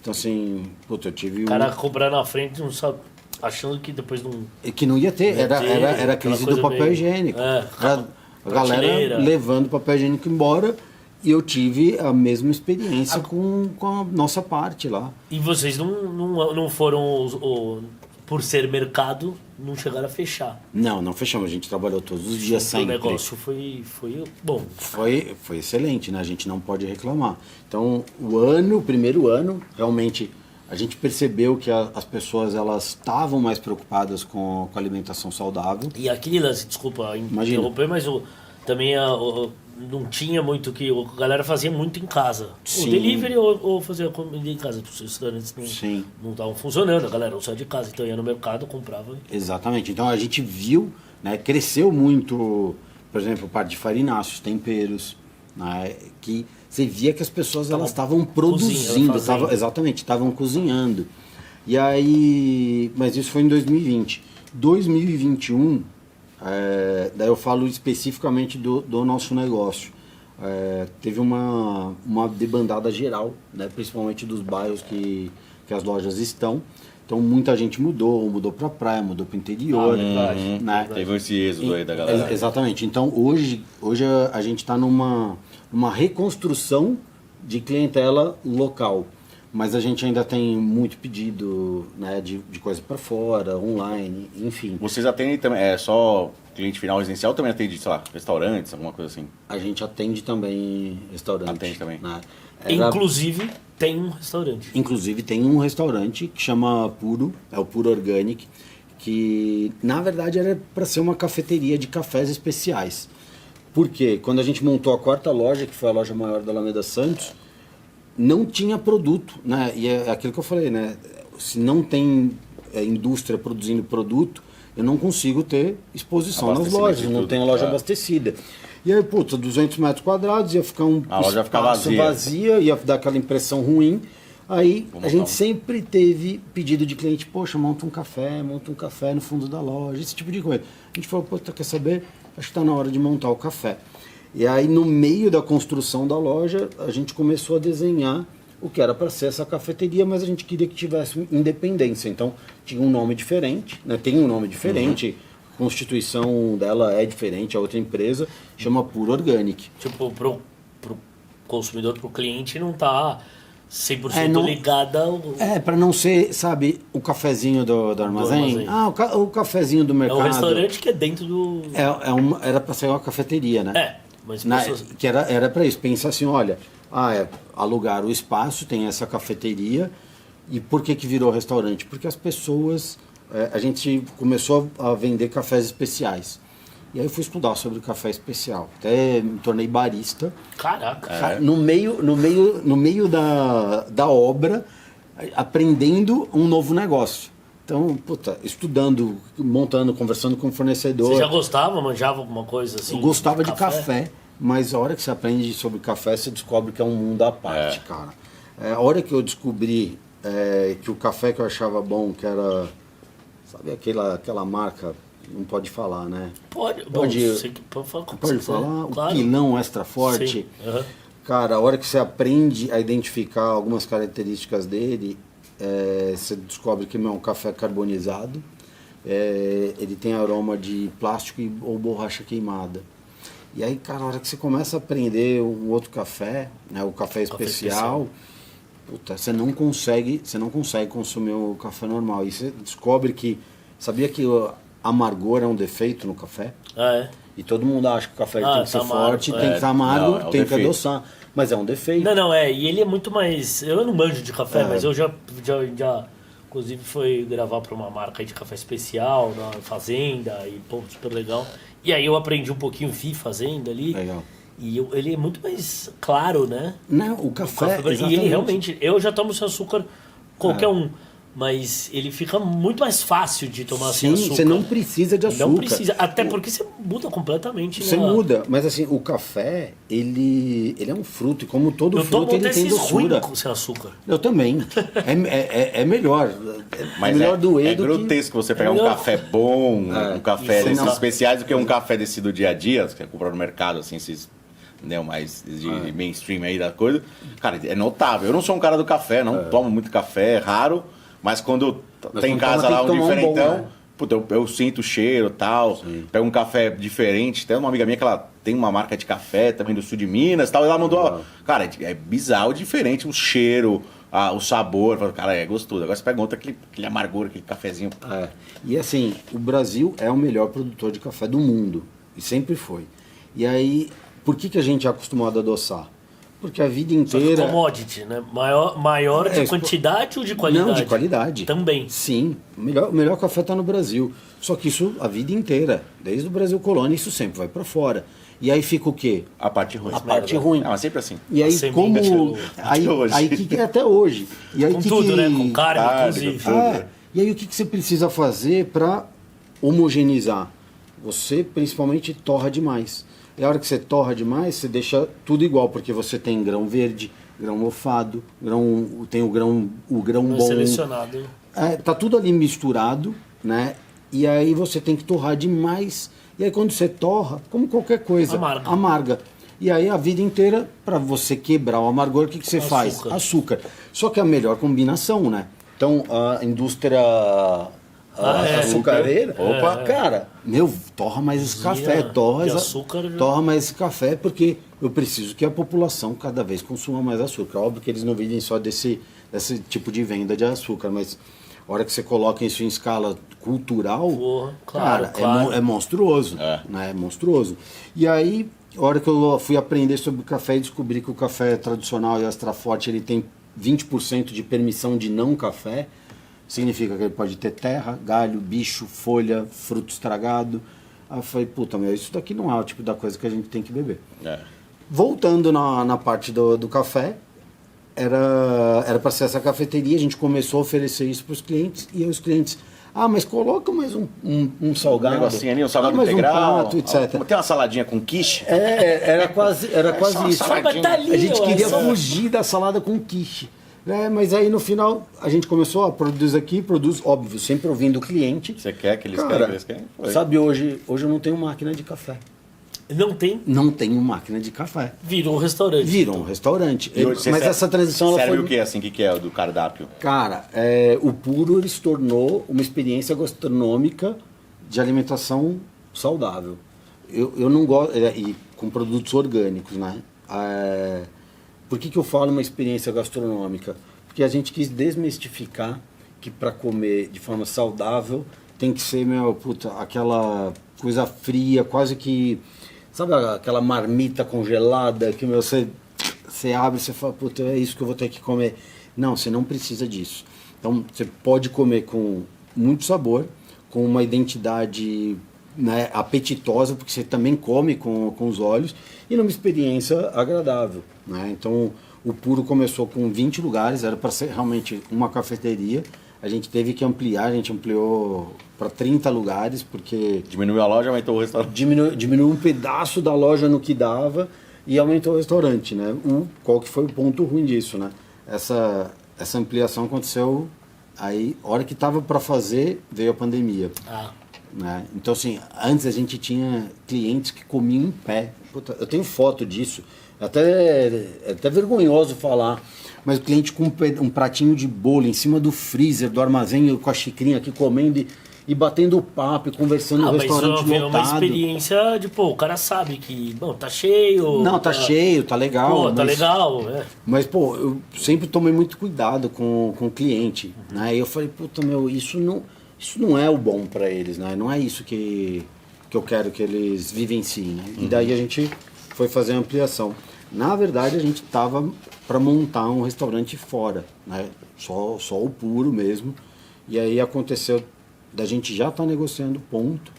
Então, assim, puta, eu tive O cara comprar na frente, não sabe, achando que depois não... que não ia ter, era a crise do papel higiênico. Era a galera levando o papel higiênico embora e eu tive a mesma experiência com a nossa parte lá. E vocês não foram, por ser mercado, não chegaram a fechar. Não fechamos, a gente trabalhou todos os dias sempre. O negócio foi bom. Foi excelente, né? A gente não pode reclamar. Então, o primeiro ano, realmente, a gente percebeu que as pessoas elas estavam mais preocupadas com a alimentação saudável. E aquele lance, desculpa interromper, mas também não tinha muito que... A galera fazia muito em casa. Sim. O delivery ou fazia comida em casa. Os restaurantes não estavam funcionando, a galera não saía de casa. Então ia no mercado, comprava. Exatamente. Então a gente viu, né, cresceu muito, por exemplo, parte de farináceos, temperos, né, que você via que as pessoas elas estavam produzindo, estavam cozinhando. E aí, mas isso foi em 2020. 2021, daí eu falo especificamente do nosso negócio. Teve uma debandada geral, né, principalmente dos bairros que as lojas estão. Então muita gente mudou para praia, mudou para o interior. Né? Teve esse êxodo aí da galera. Exatamente. Então hoje a gente está numa reconstrução de clientela local. Mas a gente ainda tem muito pedido, né, de coisa para fora, online, enfim. Vocês atendem também, só cliente final residencial, também atende, sei lá, restaurantes, alguma coisa assim? A gente atende também restaurante. Atende também. Né? Inclusive, tem um restaurante. Inclusive, tem um restaurante que chama Puro, é o Puro Organic, que na verdade era para ser uma cafeteria de cafés especiais. Por quê? Quando a gente montou a quarta loja, que foi a loja maior da Alameda Santos, não tinha produto, né? E é aquilo que eu falei, né? Se não tem indústria produzindo produto, eu não consigo ter exposição nas lojas, não tem a loja abastecida. E aí, 200 metros quadrados, ia ficar a loja ficar vazia, ia dar aquela impressão ruim. Aí a gente sempre teve pedido de cliente, poxa, monta um café no fundo da loja, esse tipo de coisa. A gente falou, quer saber? Acho que está na hora de montar o café. E aí, no meio da construção da loja, a gente começou a desenhar o que era para ser essa cafeteria, mas a gente queria que tivesse independência. Então, tinha um nome diferente, né? Tem um nome diferente, a constituição dela é diferente, a outra empresa chama Puro Organic. Tipo, pro consumidor, pro cliente, não tá 100% ligada ao... para não ser, sabe, o cafezinho do armazém. O cafezinho do mercado. É um restaurante que é dentro do... Era para ser uma cafeteria, né? Mas que era para isso. Pensa assim, olha, alugar o espaço, tem essa cafeteria. E por que virou restaurante? Porque as pessoas... a gente começou a vender cafés especiais. E aí eu fui estudar sobre o café especial. Até me tornei barista. Caraca. Cara, no meio da obra, aprendendo um novo negócio. Então, puta, estudando, montando, conversando com o fornecedor. Você já gostava, manjava alguma coisa assim? Eu gostava de café, mas a hora que você aprende sobre café, você descobre que é um mundo à parte, cara. A hora que eu descobri que o café que eu achava bom, que era, sabe, aquela marca, não pode falar, né? Pode falar. Pode falar? Claro. O pilão extra forte. Uhum. Cara, a hora que você aprende a identificar algumas características dele, você descobre que é um café carbonizado, ele tem aroma de plástico ou borracha queimada. E aí, cara, a hora que você começa a aprender um outro café, né, o café especial, puta, você não consegue consumir o café normal. E você descobre que, sabia que o amargor é um defeito no café? Ah, é? E todo mundo acha que o café tem que ser amargo, forte, tem que estar amargo, não, tem que adoçar. Mas é um defeito. Não, e ele é muito mais... Eu não manjo de café, mas eu já inclusive foi gravar para uma marca aí de café especial, na fazenda, e pô, super legal. E aí eu aprendi um pouquinho, vi fazenda ali. Legal. E ele é muito mais claro, né? Não, o café E ele realmente... Eu já tomo sem açúcar, qualquer um. Mas ele fica muito mais fácil de tomar sem açúcar. Sim, você não precisa de açúcar. Não precisa, até porque você muda completamente. Você muda, mas assim, o café, ele é um fruto, e como todo fruto, ele tem doçura. Ruim sem açúcar. Eu também. É melhor. Mas melhor doer é do grotesco você pegar um café bom, um café desses não. especiais, do que um café desse do dia a dia, que você compra no mercado, assim, esses... Né, mais de mainstream aí da coisa. Cara, é notável. Eu não sou um cara do café, não tomo muito café, é raro. Mas quando tem em casa lá um diferentão, né? puta, eu sinto o cheiro e tal. Sim. Pego um café diferente. Tem uma amiga minha que ela tem uma marca de café também do sul de Minas e tal. E ela mandou. Cara, é bizarro, diferente o cheiro, o sabor. Cara, é gostoso. Agora você pega outra, aquele amargor, aquele cafezinho. E assim, o Brasil é o melhor produtor de café do mundo. E sempre foi. E aí, por que a gente é acostumado a adoçar? Porque a vida inteira... commodity, né? Maior de quantidade ou de qualidade? Não, de qualidade. Também. Sim. O melhor café está no Brasil. Só que isso a vida inteira. Desde o Brasil colônia, isso sempre vai para fora. E aí fica o quê? A parte ruim. A parte ruim. Mas sempre assim. E aí como... Aí que até hoje. E aí, com tudo, né? Com carne, inclusive. E aí o que você precisa fazer para homogeneizar? Você principalmente torra demais. E a hora que você torra demais, você deixa tudo igual, porque você tem grão verde, grão mofado, tem o grão bom. Selecionado. Tá tudo ali misturado, né? E aí você tem que torrar demais. E aí quando você torra, como qualquer coisa, amarga. E aí a vida inteira, para você quebrar o amargor, o que você faz? Açúcar. Só que é a melhor combinação, né? Então a indústria... açucareira, cara, torra mais esse café, torra mais esse café, porque eu preciso que a população cada vez consuma mais açúcar. Óbvio que eles não vivem só desse tipo de venda de açúcar, mas a hora que você coloca isso em escala cultural, claro. É monstruoso, né? É monstruoso. E aí, a hora que eu fui aprender sobre o café e descobri que o café tradicional e extra forte, ele tem 20% de permissão de não café. Significa que ele pode ter terra, galho, bicho, folha, fruto estragado. Aí eu falei, puta, isso daqui não é o tipo da coisa que a gente tem que beber. Voltando na parte do café, era para ser essa cafeteria, a gente começou a oferecer isso para os clientes, e aí os clientes, mas coloca mais um salgado. Um negocinho ali, um salgado mais integral. Um prato, etc. Tem uma saladinha com quiche? Era quase isso. A gente queria fugir da salada com quiche. Mas aí no final a gente começou a produz, óbvio, sempre ouvindo o cliente. Você quer que eles querem, que eles querem? Sabe, hoje eu não tenho máquina de café. Não tem? Não tenho máquina de café. Virou um restaurante. Um restaurante. Mas essa transição ela serve foi... o que, assim, que é do cardápio? Cara, o Puro ele se tornou uma experiência gastronômica de alimentação saudável. Eu não gosto... E com produtos orgânicos, né? Por que eu falo uma experiência gastronômica? Porque a gente quis desmistificar que para comer de forma saudável tem que ser, aquela coisa fria, quase que... Sabe aquela marmita congelada que você abre e você fala, puta, é isso que eu vou ter que comer. Não, você não precisa disso. Então, você pode comer com muito sabor, com uma identidade né, apetitosa, porque você também come com os olhos, e numa experiência agradável, né? Então, o Puro começou com 20 lugares, era para ser realmente uma cafeteria. A gente teve que ampliar, a gente ampliou para 30 lugares, porque... Diminuiu a loja, aumentou o restaurante. Diminuiu um pedaço da loja no que dava e aumentou o restaurante, né? Qual que foi o ponto ruim disso, né? Essa ampliação aconteceu aí, a hora que estava para fazer, veio a pandemia. Né? Então, assim, antes a gente tinha clientes que comiam em pé. Puta, eu tenho foto disso, é até vergonhoso falar, mas o cliente com um pratinho de bolo em cima do freezer, do armazém, com a xicrinha aqui comendo e batendo papo e conversando no restaurante mas lotado. uma experiência de, pô, o cara sabe que, bom, tá cheio. Não, tá cheio, tá legal. Pô, tá legal, é. Mas, pô, eu sempre tomei muito cuidado com o cliente, né? E eu falei, puta, meu, isso não é o bom para eles, né? Não é isso que eu quero que eles vivenciem, né? E daí a gente foi fazer a ampliação. Na verdade, a gente tava para montar um restaurante fora, né? Só o Puro mesmo. E aí aconteceu da gente já estar negociando ponto.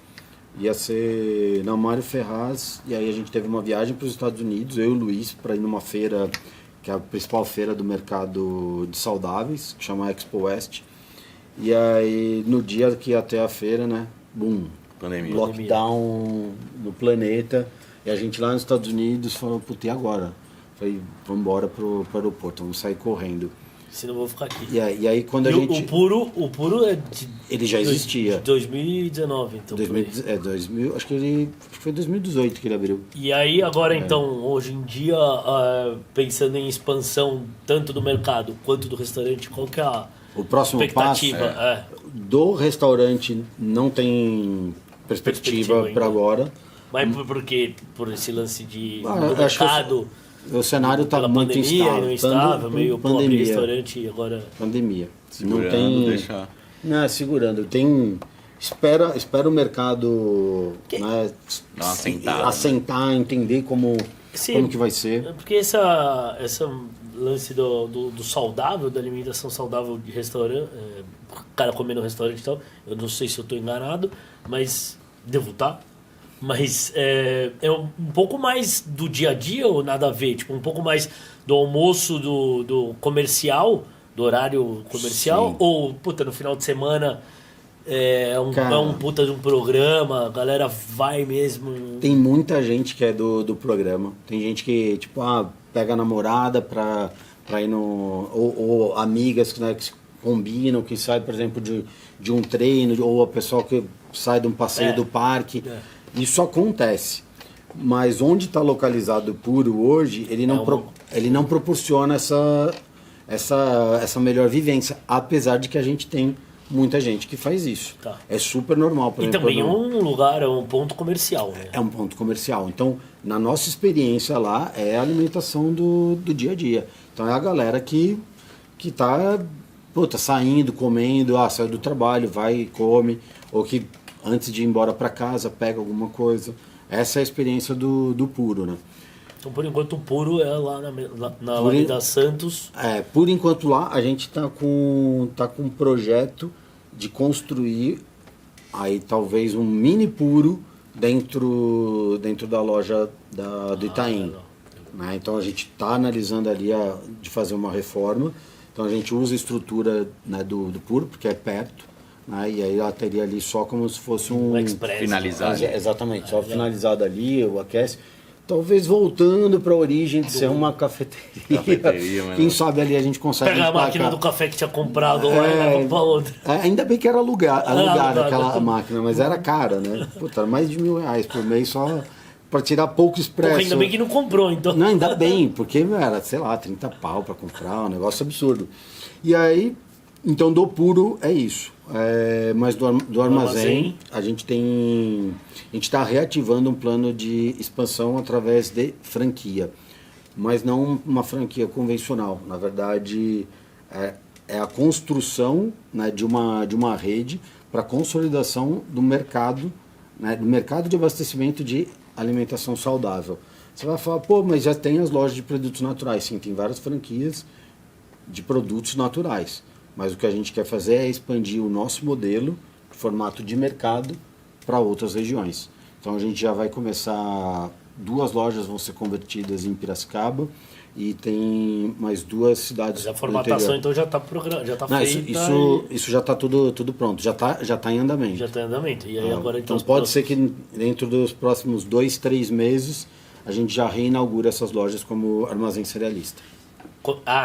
Ia ser na Mário Ferraz, e aí a gente teve uma viagem para os Estados Unidos, eu e o Luiz, para ir numa feira, que é a principal feira do mercado de saudáveis, que chama Expo West. E aí, no dia que ia até a feira, né, boom, Pandemia. lockdown no planeta, e a gente lá nos Estados Unidos falou, puta, e agora? Falei, vamos embora pro aeroporto, vamos sair correndo. Senão eu vou ficar aqui. E aí quando a gente... O Puro é de... Ele já existia. De 2019, então. 2000, acho que foi 2018 que ele abriu. E aí agora, então, hoje em dia, pensando em expansão tanto do mercado quanto do restaurante, qual que é a O próximo expectativa? passo do restaurante não tem perspectiva para agora. Mas porque por esse lance do acho que mercado... O cenário está muito pandemia, instável. Meio pandemia. Abrir restaurante e agora... Pandemia. Segurando, não tem... deixa... Não, segurando. Tem... Espera o mercado né, assentar, entender como que vai ser. Porque essa lance do saudável, da alimentação saudável de restaurante, o cara comer no restaurante e tal, eu não sei se eu estou enganado, mas devo estar. Mas é um pouco mais do dia a dia ou nada a ver? Tipo, um pouco mais do almoço do comercial, do horário comercial? Sim. Ou, puta, no final de semana é um puta de um programa, a galera vai mesmo... Tem muita gente que é do programa. Tem gente que, tipo, pega a namorada pra ir no... Ou amigas né, que se combinam, que sai, por exemplo, de um treino, ou a pessoa que sai de um passeio do parque... Isso acontece, mas onde está localizado o Puro hoje, ele não proporciona essa melhor vivência, apesar de que a gente tem muita gente que faz isso. Tá. É super normal. Por exemplo, também é um lugar, é um ponto comercial. Né? É um ponto comercial. Então, na nossa experiência lá, é a alimentação do dia a dia. Então, é a galera que está saindo, comendo, saiu do trabalho, vai e come, ou que... antes de ir embora para casa, pega alguma coisa. Essa é a experiência do Puro, né? Então, por enquanto, o Puro é lá na Avenida Santos. Por enquanto lá, a gente tá com um projeto de construir aí talvez um mini Puro dentro da loja do Itaim. Né? Então, a gente está analisando ali de fazer uma reforma. Então, a gente usa a estrutura né, do Puro, porque é perto. E aí ela teria ali só como se fosse um express, finalizado. Exatamente, só finalizado ali, o aquece. Talvez voltando para a origem de ser uma cafeteria. Quem sabe ali a gente consegue... Pegar a máquina do café que tinha comprado lá e levar para outra. Ainda bem que era alugada aquela máquina, mas era cara, né? Puta, era mais de R$1.000 por mês só para tirar pouco expresso. Ainda bem que não comprou, então. Não, ainda bem, porque era, sei lá, 30 pau para comprar, um negócio absurdo. E aí, então do Puro é isso. Mas do armazém, a gente está reativando um plano de expansão através de franquia, mas não uma franquia convencional. Na verdade, é a construção né, de uma rede para consolidação do mercado, né, do mercado de abastecimento de alimentação saudável. Você vai falar, pô, mas já tem as lojas de produtos naturais. Sim, tem várias franquias de produtos naturais. Mas o que a gente quer fazer é expandir o nosso modelo, formato de mercado, para outras regiões. Então a gente já vai começar, 2 lojas vão ser convertidas em Piracicaba e tem mais 2 cidades. Mas a formatação então já está feita. Isso já está tudo pronto, já tá em andamento. Já está em andamento. E aí agora então pode ser que dentro dos próximos 2, 3 meses a gente já reinaugura essas lojas como armazém cerealista.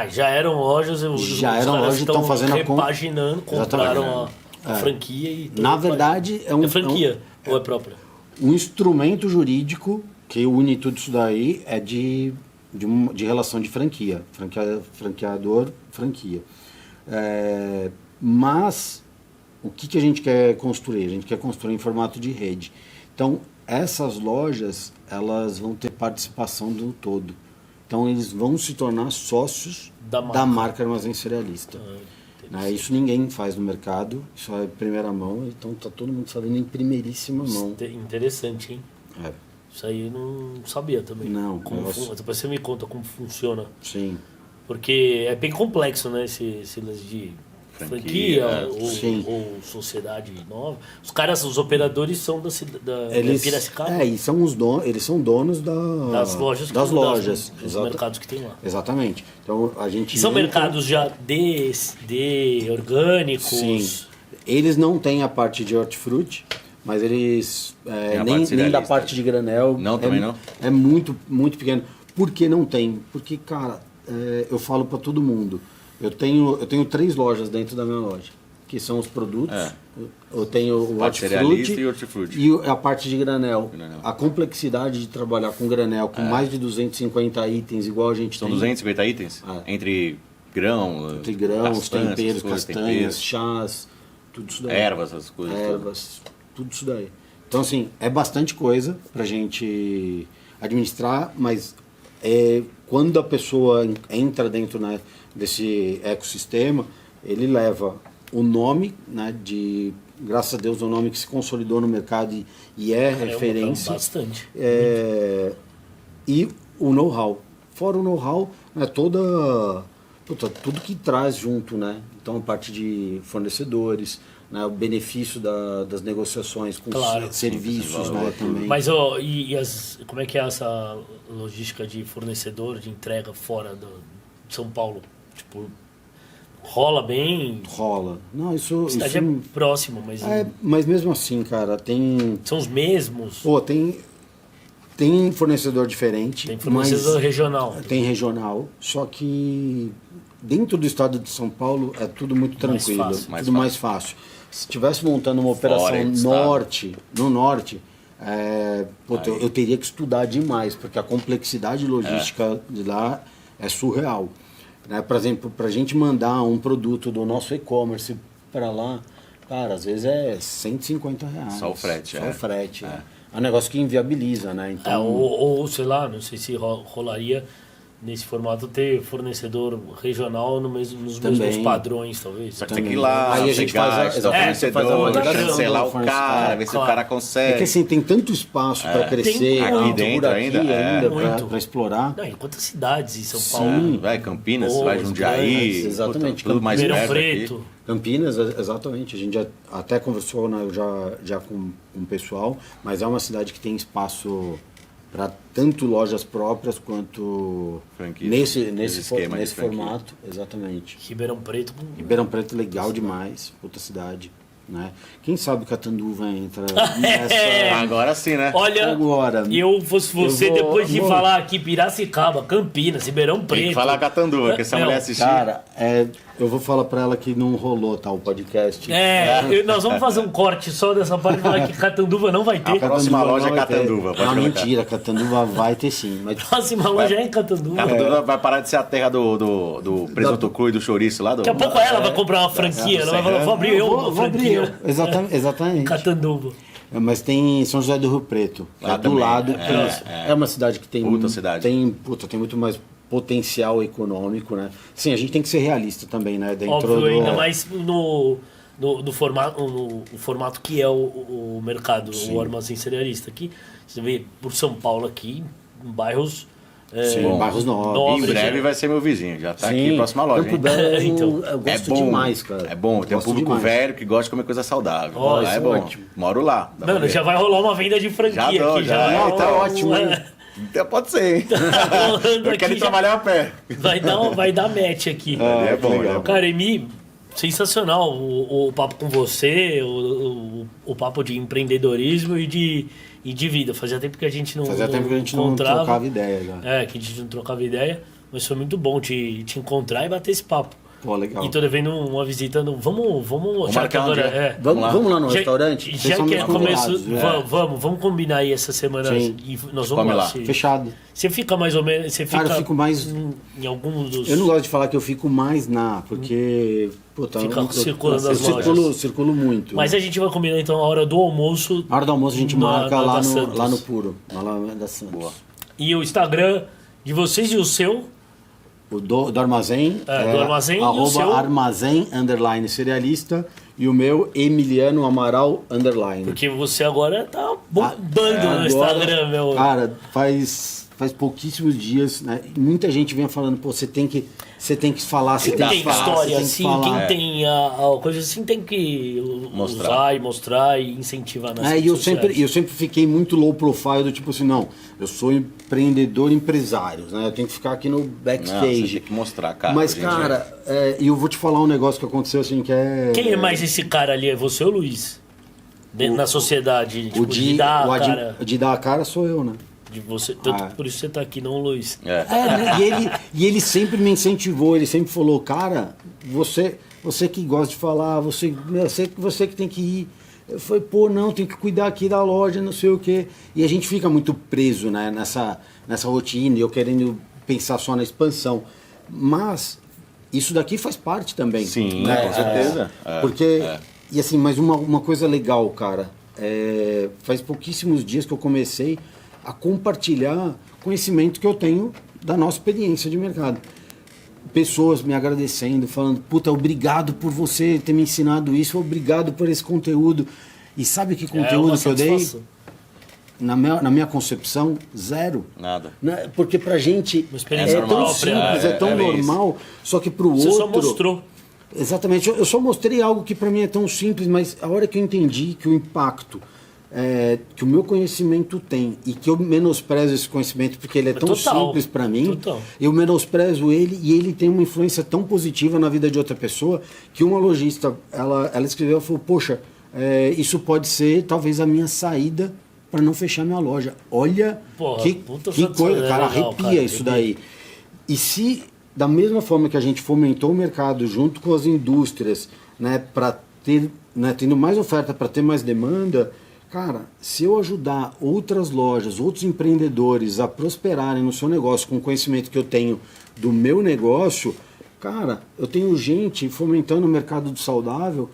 Já eram lojas, estão fazendo repaginando, compraram a franquia e... Na verdade, é franquia ou é própria? O instrumento jurídico que une tudo isso daí é de relação de franquia, franqueador, franquia. Mas o que a gente quer construir? A gente quer construir em formato de rede. Então, essas lojas, elas vão ter participação do todo. Então, eles vão se tornar sócios da marca Armazém Cerealista. Isso ninguém faz no mercado, isso é primeira mão, então está todo mundo sabendo em primeiríssima mão. Interessante, hein? Isso aí eu não sabia também. Não. Depois você me conta como funciona. Sim. Porque é bem complexo, né, esse lance de franquia ou sociedade nova. Os operadores são da Piracicaba. E eles são donos das lojas. Dos mercados que tem lá. Exatamente. Então a gente são mercados já de orgânicos. Sim. Eles não têm a parte de hortifruti, mas eles nem da parte de granel. Não, também não. É muito, muito pequeno. Por que não tem? Porque, cara, eu falo para todo mundo. Eu tenho 3 lojas dentro da minha loja, que são os produtos. Eu tenho o hortifruti e a parte de granel. A complexidade de trabalhar com granel, com mais de 250 itens, igual a gente tem. São 250 itens? Entre grãos, temperos, castanhas, chás, tudo isso daí. Ervas, essas coisas. Tudo isso daí. Então, assim, é bastante coisa pra gente administrar, mas quando a pessoa entra dentro, né, desse ecossistema, ele leva o nome, né, graças a Deus, o nome que se consolidou no mercado e é referência. Bastante. E o know-how. Fora o know-how, né, tudo que traz junto, né? Então, a parte de fornecedores, né, o benefício das negociações com serviços, né, também. Mas como é que é essa logística de fornecedor, de entrega fora de São Paulo? Tipo, rola bem? Rola. Não, isso... A cidade é próximo, mas... mas mesmo assim, cara, tem... São os mesmos? Tem fornecedor diferente. Tem fornecedor regional. Tem regional, só que dentro do estado de São Paulo é tudo muito tranquilo. Mais fácil. Se estivesse montando uma operação no norte, eu teria que estudar demais, porque a complexidade logística de lá é surreal. Por exemplo, para a gente mandar um produto do nosso e-commerce para lá, cara, às vezes é R$150. Só o frete. Só o frete. É um negócio que inviabiliza, né? Então... ou sei lá, não sei se rolaria nesse formato ter fornecedor regional nos mesmos padrões, talvez. Só que tem que ir lá, aí a gente faz cancelar o cara, ver se o cara consegue. É que assim, tem tanto espaço para crescer aqui dentro ainda para explorar. Não, em quantas cidades em São Paulo? Sim, vai Campinas, vai Jundiaí, exatamente, tudo mais Ribeirão perto Preto. aqui. Campinas, exatamente. A gente já até conversou, né, já com o pessoal, mas é uma cidade que tem espaço para tanto lojas próprias quanto nesse formato. Exatamente. Ribeirão Preto legal demais, outra cidade. Né? Quem sabe Catanduva entra nessa... Agora sim, né? Olha, agora, eu fosse você, depois de falar aqui Piracicaba, Campinas, Ribeirão Preto... Tem que falar Catanduva, que essa mulher assistir... Cara, eu vou falar pra ela que não rolou o podcast. Nós vamos fazer um corte só dessa parte e falar que Catanduva não vai ter. A próxima loja é Catanduva. Não, mentira, Catanduva vai ter sim. Mas... Próxima loja é em Catanduva. Catanduva vai parar de ser a terra do presunto cru e do chouriço lá. Daqui a pouco ela vai comprar uma franquia, ela vai falar, vou abrir uma franquia. Exatamente. Catanduva. Mas tem São José do Rio Preto, lá do lado. É uma cidade que tem... Tem muito mais potencial econômico, né? Sim, a gente tem que ser realista também, né? Óbvio, ainda mais no formato que é o mercado, o armazém cerealista. Aqui, você vê, por São Paulo aqui, em bairros Sim, bairros nobres. Em breve vai ser meu vizinho, já tá aqui, próxima loja. Campo hein? Belo, Então, eu gosto demais, cara. É bom, tem um Gosto público demais. velho que gosta de comer coisa saudável. Ó, Lá isso é é bom. ótimo. Moro lá. dá pra Mano, ver. já vai rolar uma venda de franquia Já dou, aqui. já. Já, Tá ótimo, hein? Então, pode ser, hein? rolando Eu quero aqui, ir trabalhar a pé. vai dar match aqui. É bom, legal. é bom. Cara, Emi, sensacional o papo com você, o papo de empreendedorismo e de vida. Fazia tempo que a gente não Fazia tempo que a gente não encontrava. trocava ideia já. Que a gente não trocava ideia, mas foi muito bom te encontrar e bater esse papo. Pô, legal. E tô devendo uma visita. Vamos já que marcar um agora. dia. Vamos lá no Já- restaurante? Vocês Já são que é meus começo. convidados, viu? Vamos combinar aí essa semana. Sim. E nós vamos Come lá. Fechado. Você fica mais ou menos. Você fica Cara, eu fico mais... em algum dos. Eu não gosto de falar que eu fico mais porque... Puta, Fica eu circulando as circulo muito. Mas a gente vai combinar então a hora do almoço. Na hora do almoço a gente na- marca na lá da no, Santos. lá no Puro, lá da Santos. Boa. E o Instagram de vocês e o seu. O do Armazém. Do Armazém e o arroba seu? Armazém, _cerealista. E o meu, Emiliano Amaral, _. Porque você agora tá bombando no Agora, Instagram, meu. Cara, faz pouquíssimos dias, né? Muita gente vem falando, pô, você tem que falar, você Quem tem tem que falar, história você tem que assim, falar. quem tem a coisa assim, tem que usar e mostrar e incentivar nas E redes eu sociais. sempre fiquei muito low profile, do tipo assim, não, eu sou empreendedor empresário, né? Eu tenho que ficar aqui no Não, você backstage. tem que mostrar, cara. Mas, hoje em dia. cara, e eu vou te falar um negócio que aconteceu assim, que é... Quem é mais esse cara ali? É você ou o Luiz? Na sociedade, tipo, de dar a cara. de dar a cara sou eu, né? De você, tanto por isso você tá aqui, não o Luiz. E ele sempre me incentivou, ele sempre falou, cara, você que gosta de falar, você que tem que ir. Eu falei, pô, não, tem que cuidar aqui da loja, não sei o quê. E a gente fica muito preso, né, nessa rotina, e eu querendo pensar só na expansão. Mas isso daqui faz parte também. Sim, né? com certeza. Porque, e assim, mas uma coisa legal, cara, faz pouquíssimos dias que eu comecei a compartilhar conhecimento que eu tenho da nossa experiência de mercado. Pessoas me agradecendo, falando, puta, obrigado por você ter me ensinado isso, obrigado por esse conteúdo. E sabe que conteúdo uma que eu dei? satisfação. Na minha concepção, zero. Nada. Né? Porque pra gente Uma experiência é tão própria, simples, é tão bem isso. normal, só que pro Você outro... só mostrou. Exatamente, eu só mostrei algo que para mim é tão simples, mas a hora que eu entendi que o impacto que o meu conhecimento tem e que eu menosprezo esse conhecimento porque ele é tão Total, simples para mim, total. eu menosprezo ele e ele tem uma influência tão positiva na vida de outra pessoa que uma lojista, ela escreveu e falou, poxa, isso pode ser talvez a minha saída para não fechar minha loja. Olha Porra, que puta coisa, cara, legal, arrepia cara, isso arrepia. daí. E se, da mesma forma que a gente fomentou o mercado junto com as indústrias, né, para ter, né, tendo mais oferta, para ter mais demanda, cara, se eu ajudar outras lojas, outros empreendedores a prosperarem no seu negócio com o conhecimento que eu tenho do meu negócio, cara, eu tenho gente fomentando o mercado do saudável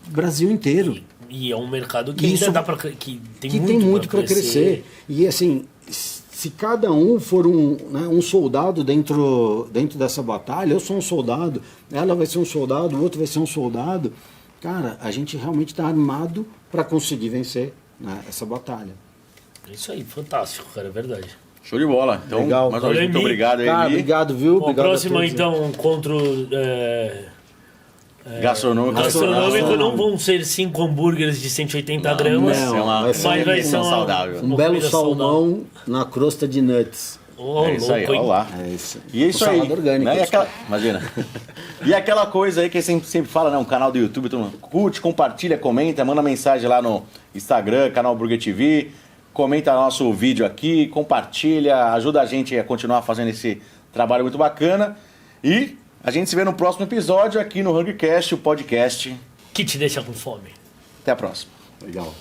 Brasil inteiro. E é um mercado que Isso- ainda dá pra, que tem que muito tem muito pra para crescer. E assim, se cada um for um soldado dentro dessa batalha, eu sou um soldado, ela vai ser um soldado, o outro vai ser um soldado, cara, a gente realmente está armado para conseguir vencer, né, essa batalha. É isso aí, fantástico, cara, é verdade. Show de bola. Então, Legal. mais uma vez, muito Valeu, obrigado aí, Cara, Emi. obrigado, viu? Bom, Obrigado a próximo todos. então, encontro Gastronômico. gastronômico, não vão ser 5 hambúrgueres de 180 gramas, não, vai ser mas vai ser uma saudável. Um belo comida salmão na crosta de nuts. Ô, É isso aí, louco, hein? olha lá. É isso. E é isso Com aí. salada orgânica. Né? Imagina. E aquela coisa aí que sempre fala, né? Um canal do YouTube, todo mundo curte, compartilha, comenta, manda mensagem lá no Instagram, canal Burger TV, comenta nosso vídeo aqui, compartilha, ajuda a gente a continuar fazendo esse trabalho muito bacana. E a gente se vê no próximo episódio aqui no HungryCast, o podcast. Que te deixa com fome. Até a próxima. Legal.